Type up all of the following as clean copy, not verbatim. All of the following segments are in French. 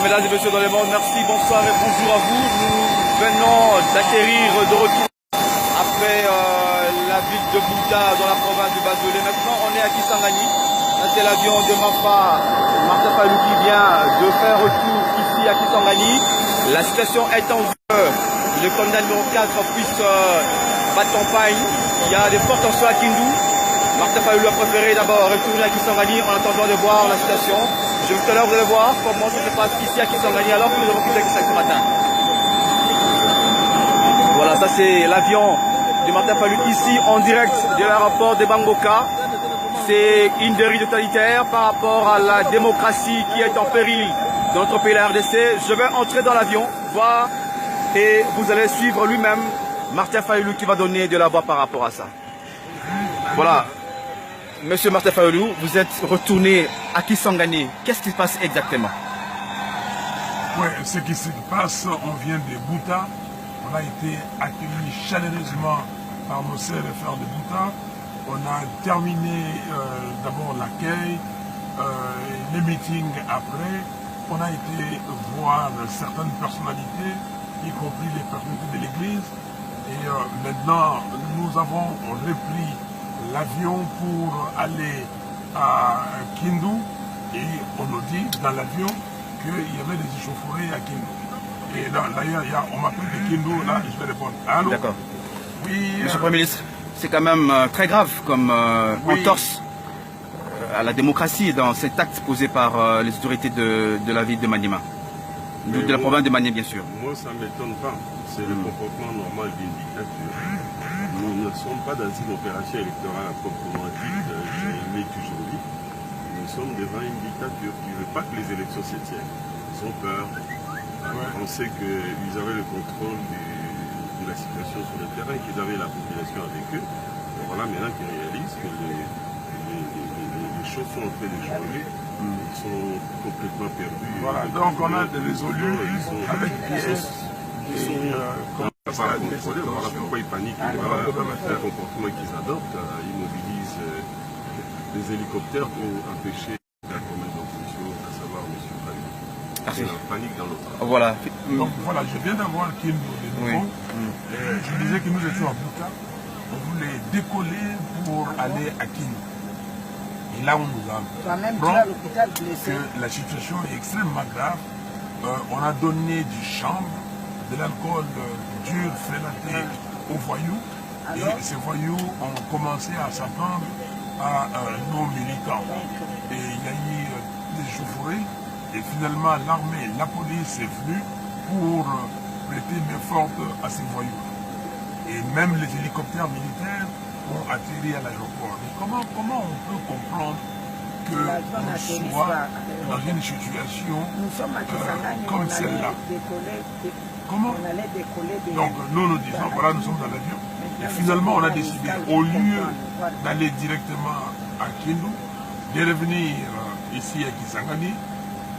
mesdames et messieurs dans le monde, merci, bonsoir et bonjour à vous. Nous venons d'atterrir de retour après la ville de Bouta dans la province de Bazolé. Maintenant, on est à Kisangani. Là, c'est l'avion de Martin Fayulu qui vient de faire retour ici à Kisangani. La situation est en jeu. Le candidat numéro 4 puisse battre campagne. Il y a des fortes tensions à Kindu. Martin Fayulu a préféré d'abord retourner à Kisangani en attendant de voir la situation. Tout à l'heure, vous allez voir comment ça se passe ici à Kisangani alors que nous avons quitté Kisangani ce matin. Voilà, ça c'est l'avion de Martin Fayulu ici en direct de l'aéroport de Bangoka. C'est une dérive totalitaire par rapport à la démocratie qui est en péril dans notre pays, la RDC. Je vais entrer dans l'avion, voir, et vous allez suivre lui-même Martin Fayulu qui va donner de la voix par rapport à ça. Voilà. Monsieur Martin Fayulu, vous êtes retourné à Kisangani. Qu'est-ce qui se passe exactement? Oui, ce qui se passe, on vient de Bouta. On a été accueillis chaleureusement par nos sœurs et frères de Bouta. On a terminé d'abord l'accueil, les meetings après. On a été voir certaines personnalités, y compris les personnalités de l'église. Et maintenant, nous avons repris l'avion pour aller à Kindu. Et on nous dit dans l'avion qu'il y avait des échauffourées à Kindu. Et d'ailleurs, on m'appelle de Kindu, là, je vais répondre. Allô? D'accord. Oui. Monsieur le Premier ministre, c'est quand même très grave comme entorse à la démocratie dans cet acte posé par les autorités de la ville de Maniema. De la province de Maniema, bien sûr. Moi, ça ne m'étonne pas. C'est le comportement normal d'une dictature. Nous ne sommes pas dans une opération électorale à proprement dit, je l'ai toujours dit. Nous sommes devant une dictature qui ne veut pas que les élections se tiennent. Ils ont peur. On sait qu'ils avaient le contrôle de la situation sur le terrain, qu'ils avaient la population avec eux. Et voilà maintenant qu'ils réalisent que les choses sont en train de changer. Ils sont complètement perdus. Voilà, donc on a des résolus avec ils sont pas contrôlés, voilà pourquoi ils paniquent, voilà le comportement qu'ils adoptent, ils mobilisent des hélicoptères pour empêcher la commune d'opposition, à savoir M. Fayulu. C'est la panique dans l'autre. Voilà. Donc voilà, je viens d'avoir Kindu de nouveau. Je disais que nous étions à Bouta, on voulait décoller pour aller à Kindu. Et là, on nous a que la situation est extrêmement grave. On a donné du chanvre, de l'alcool dur, fermenté aux voyous. Et ces voyous ont commencé à s'attendre à nos militants. Et il y a eu des chauffourées. Et finalement, l'armée, la police est venue pour prêter main forte à ces voyous. Et même les hélicoptères militaires ont atterri à l'aéroport. Comment on peut comprendre que nous soyons dans une situation comme celle-là? Comment? Donc nous disons, voilà, nous sommes dans l'avion. Et finalement, on a décidé, au lieu d'aller directement à Kindu, de revenir ici à Kisangani,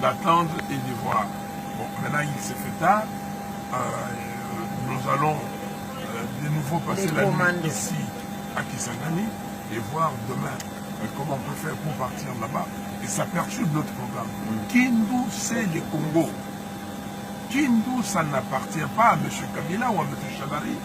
d'attendre et de voir. Bon, maintenant il se fait tard. Nous allons de nouveau passer la nuit ici à Kisangani et voir demain comment on peut faire pour partir là-bas. Et ça perturbe notre programme. Kindu, c'est le Congo. Kindu, ça n'appartient pas à M. Kabila ou à M. Chalari.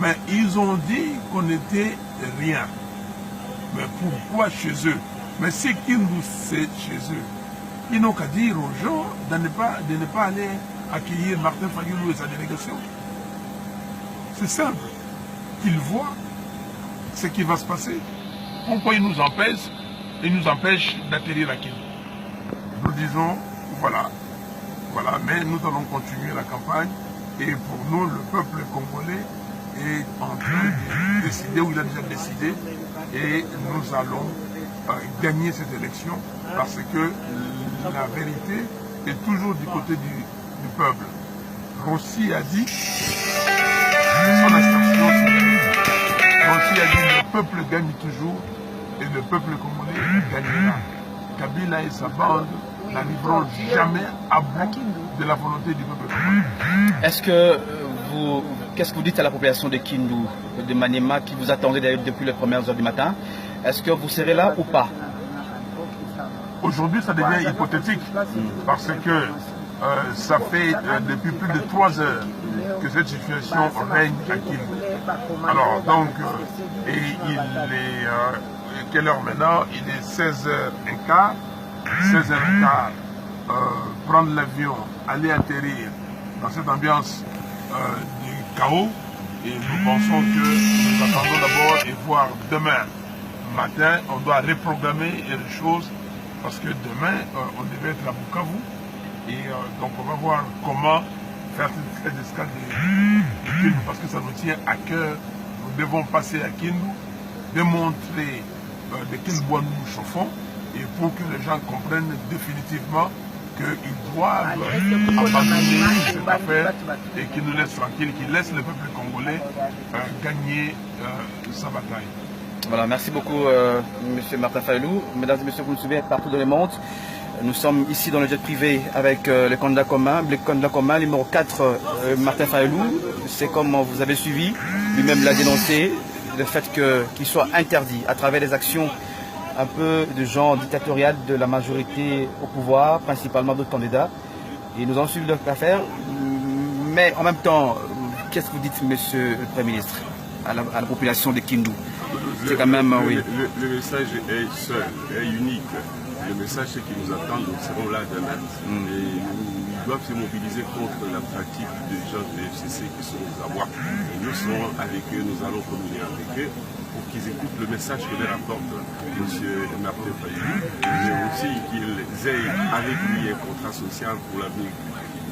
Mais ils ont dit qu'on n'était rien. Mais pourquoi chez eux? Mais si Kindu, c'est chez eux, ils n'ont qu'à dire aux gens de ne pas aller accueillir Martin Fayulu et sa délégation. C'est simple. Qu'ils voient ce qui va se passer. Pourquoi ils nous empêchent d'atterrir à Kindu? Nous disons, voilà, mais nous allons continuer la campagne et pour nous, le peuple congolais est en train de décider, ou il a déjà décidé, et nous allons gagner cette élection parce que la vérité est toujours du côté du peuple. Rossi a dit, son expression, Rossi a dit, le peuple gagne toujours et le peuple congolais gagnera. Kabila et sa bande n'arriveront jamais à bout de la volonté du peuple congolais. Est-ce que qu'est-ce que vous dites à la population de Kindu, de Maniema, qui vous attendait depuis les premières heures du matin? Est-ce que vous serez là ou pas? aujourd'hui ça devient hypothétique parce que ça fait depuis plus de 3 heures que cette situation règne à Kindu. Alors donc, et il est quelle heure maintenant? Il est 16h15. 16h15, prendre l'avion, aller atterrir dans cette ambiance du chaos. Et nous pensons que nous attendons d'abord et voir demain matin, on doit reprogrammer les choses parce que demain, on devait être à Bukavu. Et donc on va voir comment faire cette escale de Kindu parce que ça nous tient à cœur. Nous devons passer à Kindu, démontrer de quel bois nous chauffons et pour que les gens comprennent définitivement qu'ils doivent abandonner cette affaire et qu'ils nous laissent tranquilles, qu'ils laissent le peuple congolais gagner sa bataille. Voilà, merci beaucoup M. Martin Fayulu. Mesdames et messieurs, vous nous suivez partout dans le monde. Nous sommes ici dans le jet privé avec le candidat commun numéro 4, Martin Fayulu. C'est comme vous avez suivi, lui-même l'a dénoncé, le fait qu'il soit interdit à travers des actions un peu de genre dictatorial de la majorité au pouvoir, principalement d'autres candidats. Et nous allons suivre l'affaire. Mais en même temps, qu'est-ce que vous dites, monsieur le Premier ministre, à la population de Kindu? C'est quand même, oui. Le message est seul, est unique. Le message, c'est qu'ils nous attendent, nous serons là demain. Et ils doivent se mobiliser contre la pratique des gens de FCC qui sont aux abois. Et nous serons avec eux, nous allons communier avec eux pour qu'ils écoutent le message que leur apporte M. Martin Fayulu, mais aussi qu'ils aient avec lui un contrat social pour l'avenir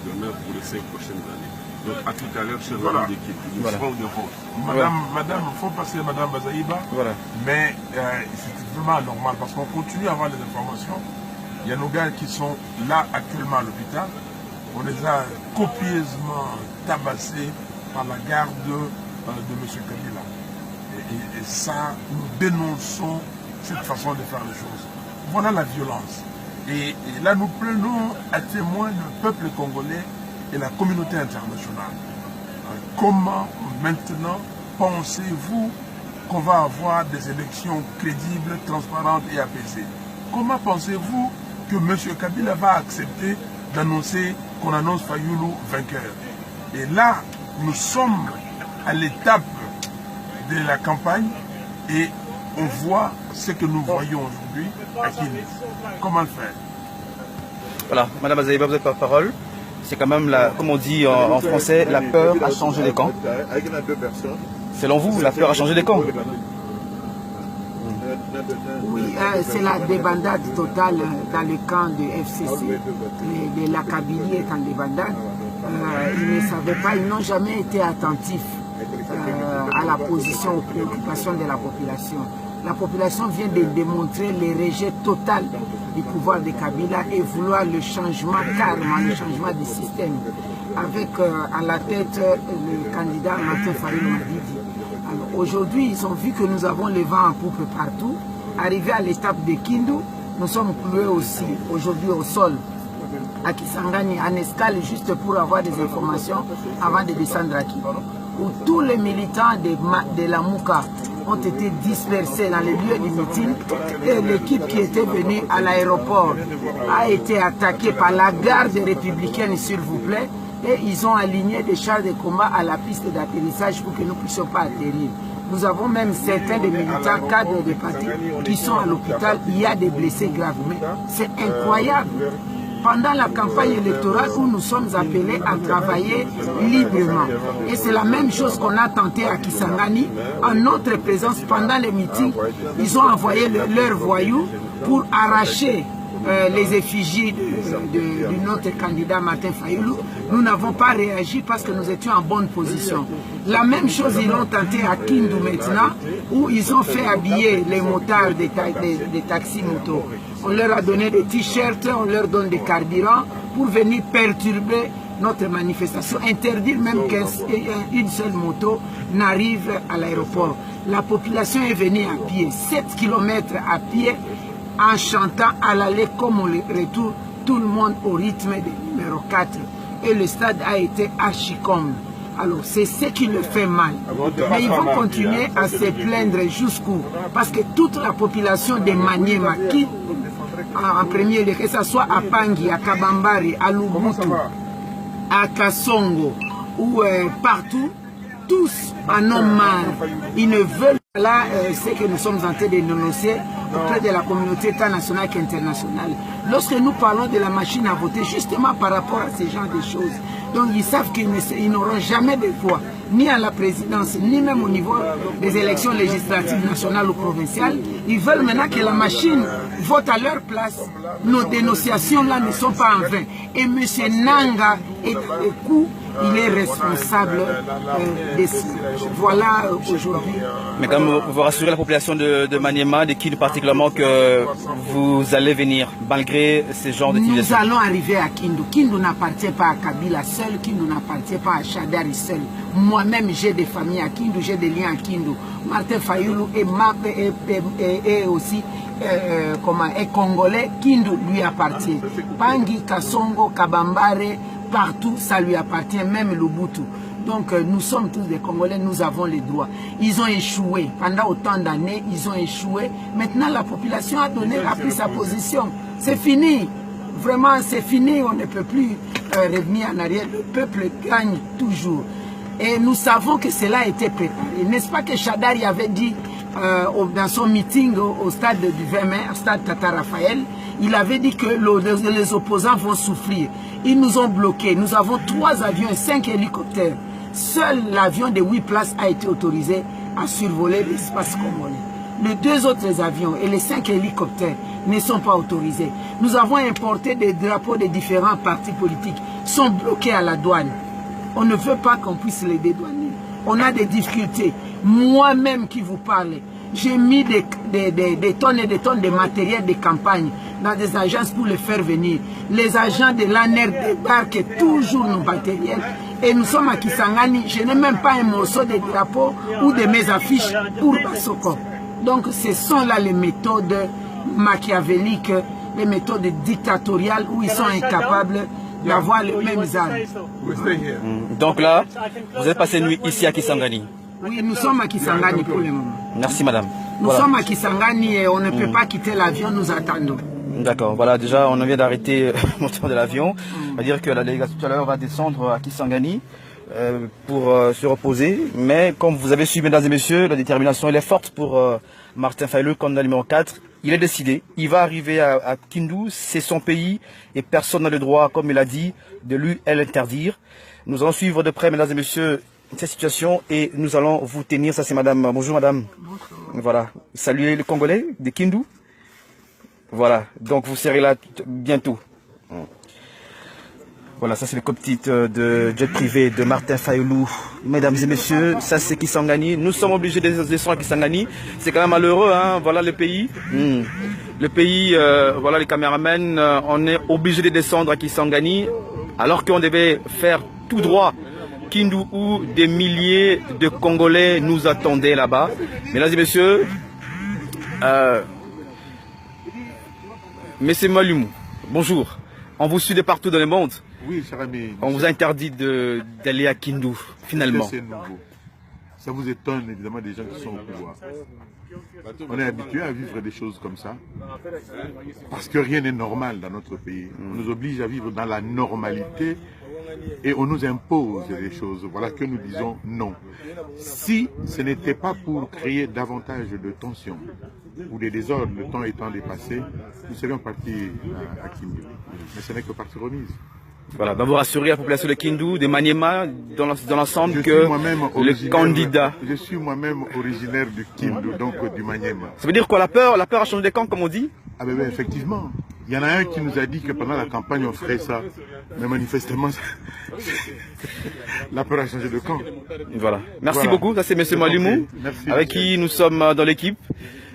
demain pour les 5 prochaines années. Donc à tout à l'heure, chers amis d'équipe, nous serons de haut. Madame, il faut passer Madame Bazaïba, mais c'est vraiment anormal parce qu'on continue à avoir des informations. Il y a nos gars qui sont là actuellement à l'hôpital. On les a copieusement tabassés par la garde de M. Kabila. Et ça, nous dénonçons cette façon de faire les choses. Voilà la violence. Et là, nous prenons à témoin le peuple congolais et la communauté internationale. Comment maintenant pensez-vous qu'on va avoir des élections crédibles, transparentes et apaisées? Comment pensez-vous que M. Kabila va accepter d'annoncer qu'on annonce Fayulu vainqueur? Et là, nous sommes à l'étape de la campagne et on voit ce que nous voyons aujourd'hui à Kindu. Comment le faire? Voilà, Madame Azaïba, vous êtes porte-parole. C'est quand même, comme on dit en français, la peur a changé les camps. Selon vous, la peur a changé les camps? Oui, c'est la débandade totale dans le camp de FCC. La Kabylie est en débandade. Ils ne savaient pas, ils n'ont jamais été attentifs à la position, aux préoccupations de la population. La population vient de démontrer le rejet total du pouvoir de Kabila et vouloir le changement, carrément le changement du système. Avec à la tête le candidat Martin Fayulu Madidi. Aujourd'hui, ils ont vu que nous avons le vent en poupe partout. Arrivé à l'étape de Kindu, nous sommes cloués aussi aujourd'hui au sol à Kisangani, en escale, juste pour avoir des informations avant de descendre à Kindu, où tous les militants de la Mouka ont été dispersés dans les lieux du meeting et l'équipe qui était venue à l'aéroport a été attaquée par la garde républicaine, s'il vous plaît, et ils ont aligné des chars de combat à la piste d'atterrissage pour que nous ne puissions pas atterrir. Nous avons même certains des militants cadres de parti qui sont à l'hôpital, il y a des blessés gravement. C'est incroyable. Pendant la campagne électorale où nous sommes appelés à travailler librement. Et c'est la même chose qu'on a tenté à Kisangani. En notre présence, pendant les meetings, ils ont envoyé leurs voyous pour arracher les effigies de notre candidat Martin Fayulu. Nous n'avons pas réagi parce que nous étions en bonne position. La même chose, ils l'ont tenté à Kindu maintenant, où ils ont fait habiller les motards des taxis motos. On leur a donné des t-shirts, on leur donne des carburants pour venir perturber notre manifestation, interdire même qu'une seule moto n'arrive à l'aéroport. La population est venue à pied, 7 km à pied, en chantant à l'aller comme au retour, tout le monde au rythme du numéro 4. Et le stade a été archi-comble. Alors c'est ce qui le fait mal. Mais ils vont continuer à se plaindre jusqu'où? Parce que toute la population de Maniema, en premier lieu, que ce soit à Pangui, à Kabambari, à Lubumbashi, à Kasongo ou partout, tous en ont marre. Ils ne veulent pas là ce que nous sommes en train de dénoncer auprès de la communauté internationale qu'internationale. Lorsque nous parlons de la machine à voter, justement par rapport à ces genres de choses, donc ils savent qu'ils n'auront jamais de voix, ni à la présidence, ni même au niveau des élections législatives nationales ou provinciales. Ils veulent maintenant que la machine vote à leur place. Nos dénonciations là ne sont pas en vain. Et M. Nanga est dans le coup, il est responsable de ce. Voilà aujourd'hui. Mais quand même, vous rassurez la population de Maniema, de Kindu particulièrement, que vous allez venir, malgré ces genres de Nous allons arriver à Kindu. Kindu n'appartient pas à Kabila seul, Kindu n'appartient pas à Shadari seul. Moi-même, j'ai des familles à Kindu, j'ai des liens à Kindu. Martin Fayoulou est aussi est congolais, Kindu lui appartient. Pangui, Kasongo, Kabambare, partout, ça lui appartient, même Lubumbashi. Donc nous sommes tous des Congolais, nous avons les droits. Ils ont échoué. Pendant autant d'années, ils ont échoué. Maintenant, la population a pris sa position. C'est fini. Vraiment, c'est fini. On ne peut plus revenir en arrière. Le peuple gagne toujours. Et nous savons que cela a été préparé. N'est-ce pas que Shadari avait dit dans son meeting au stade du 20 mai, au stade Tata Raphaël, il avait dit que les opposants vont souffrir. Ils nous ont bloqués. Nous avons 3 avions et 5 hélicoptères. Seul l'avion de 8 places a été autorisé à survoler l'espace congolais. Les 2 autres avions et les 5 hélicoptères ne sont pas autorisés. Nous avons importé des drapeaux de différents partis politiques. Ils sont bloqués à la douane. On ne veut pas qu'on puisse les dédouaner. On a des difficultés. Moi-même qui vous parle, j'ai mis des tonnes et des tonnes de matériel de campagne dans des agences pour les faire venir. Les agents de l'ANER débarquent toujours nos matériels. Et nous sommes à Kisangani. Je n'ai même pas un morceau de drapeau ou de mes affiches pour Basoko. Donc ce sont là les méthodes machiavéliques, les méthodes dictatoriales où ils sont incapables d'avoir les mêmes armes. Donc là, vous êtes passé nuit ici à Kisangani. Oui, nous sommes à Kisangani pour le moment. Merci madame. Nous sommes à Kisangani et on ne peut pas quitter l'avion, nous attendons. D'accord, voilà, déjà on vient d'arrêter le moteur de l'avion. On va dire que la délégation tout à l'heure va descendre à Kisangani pour se reposer. Mais comme vous avez su, mesdames et messieurs, la détermination elle est forte pour Martin Fayoulou, candidat numéro 4. Il est décidé, il va arriver à Kindu, c'est son pays et personne n'a le droit, comme il a dit, de lui l'interdire. Nous allons suivre de près, mesdames et messieurs, cette situation et nous allons vous tenir. Ça c'est madame. Bonjour madame. Bonjour. Voilà. Saluez les Congolais de Kindu. Voilà. Donc vous serez là bientôt. Voilà, ça c'est le cockpit de jet privé de Martin Fayoulou. Mesdames et messieurs, ça c'est Kisangani. Nous sommes obligés de descendre à Kisangani. C'est quand même malheureux, hein. Voilà le pays. Le pays, voilà les caméramens. On est obligé de descendre à Kisangani alors qu'on devait faire tout droit Kindu où des milliers de Congolais nous attendaient là-bas. Mesdames et messieurs, Monsieur Malumou, bonjour. On vous suit de partout dans le monde. Oui, cher ami. On vous a interdit d'aller à Kindu, finalement. C'est nouveau. Ça vous étonne évidemment des gens qui sont au pouvoir. On est habitué à vivre des choses comme ça. Parce que rien n'est normal dans notre pays. On nous oblige à vivre dans la normalité et on nous impose des choses. Voilà que nous disons non. Si ce n'était pas pour créer davantage de tensions ou des désordres, le temps étant dépassé, nous serions partis à Kindu. Mais ce n'est que partie remise. Voilà, donc vous rassurez la population de Kindu, de Maniema, dans l'ensemble que le candidat... Je suis moi-même originaire du Kindu, donc du Maniema. Ça veut dire quoi, la peur a changé de camp, comme on dit? Ah ben effectivement. Il y en a un qui nous a dit que pendant la campagne on ferait ça. Mais manifestement, la peur a changé de camp. Voilà. Merci beaucoup, ça c'est M. Malumou, avec qui nous sommes dans l'équipe.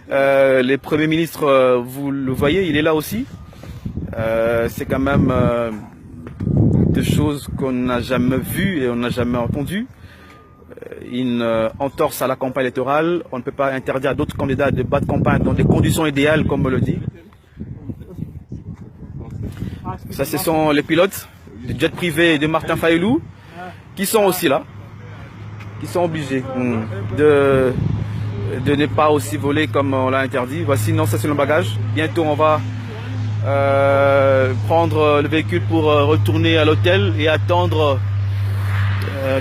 Les premiers ministres, vous le voyez, il est là aussi. C'est quand même... des choses qu'on n'a jamais vues et on n'a jamais entendues. Une entorse à la campagne électorale. On ne peut pas interdire à d'autres candidats de battre campagne dans des conditions idéales, comme on le dit. Ça, ce sont les pilotes du jet privé de Martin Fayoulou qui sont aussi là, qui sont obligés de ne pas aussi voler comme on l'a interdit. Voici, non, ça c'est le bagage. Bientôt, on va prendre le véhicule pour retourner à l'hôtel et attendre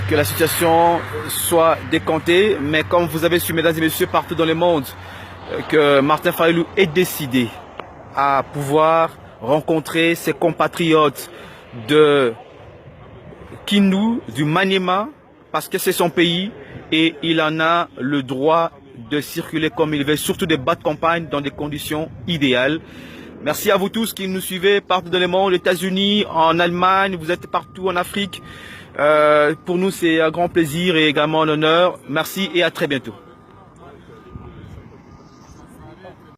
que la situation soit décomptée. Mais comme vous avez su, mesdames et messieurs, partout dans le monde, que Martin Fayulu est décidé à pouvoir rencontrer ses compatriotes de Kindu, du Maniema, parce que c'est son pays et il en a le droit de circuler comme il veut, surtout de battre campagne dans des conditions idéales. Merci à vous tous qui nous suivez partout dans le monde, aux États-Unis, en Allemagne, vous êtes partout en Afrique. Pour nous, c'est un grand plaisir et également un honneur. Merci et à très bientôt.